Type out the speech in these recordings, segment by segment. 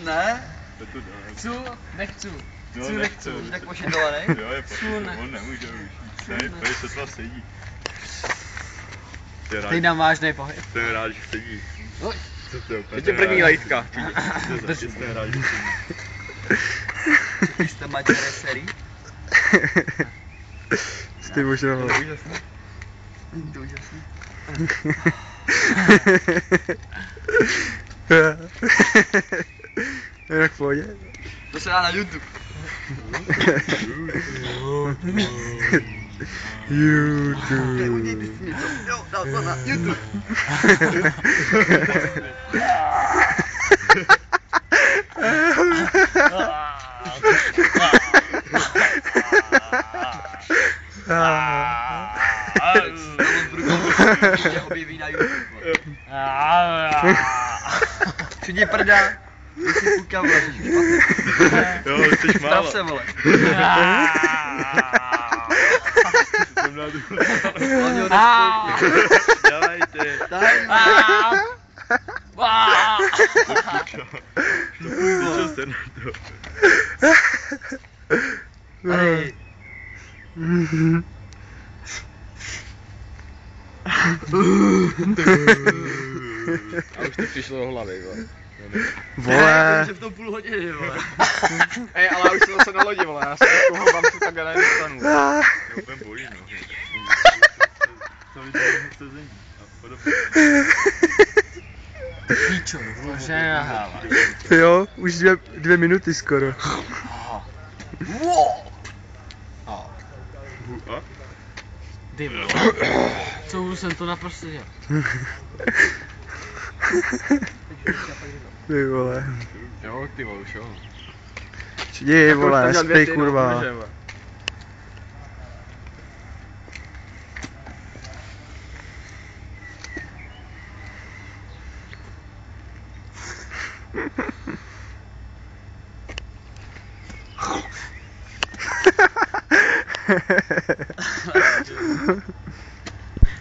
Ne? Chci, nechci. Chci, nechci. Tak pošindovaný? Jo, je pošindovaný, on nemůže už. Ne, tady se to sedí. Teď nám vážnej pohyb. Ten rád, že sedí. Co to je? Ještě první lejtka. Ten rád, že sedí. Vy jste maďaré sérii? Jste možná. To je úžasný. To je úžasný. Jak v pohodě? To se dá na YouTube. YouTube. Udějte si něco. Jo, dal to na YouTube. Mě objeví na YouTube. Čudí prda. Ty si půlka, vole, jsi špatný. Jo, jsi málo. Stav se, vole. Jsem na tu. Dělejte. Daj, Vyčel jste na to. Hej. A už to přišlo do hlavy, vole. Vole. Že v tom půl hodiny, vole. Ej, ale už jsem zase na lodi, vole, já se takovou vám tu takhle nedostanu. Já úplně bojím, no. Co vidíš v sezení a podobně. Píčo, už nenahává. Jo, už 2 minuty skoro. A? Ty vole. Co už jsem to naprosto dělal. Ty vole. Jo, ty vole, už jo. Čdi, vole, spej kurva.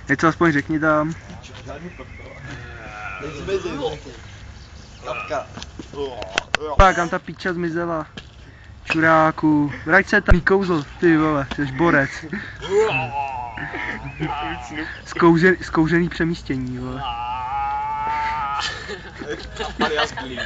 Něco aspoň řekni tam. Kapka. Kam ta píča zmizela? Čuráku. Vrať se tam kouzl, ty vole, jsi borec. Zkouřený přemístění, vole. Alias Blink.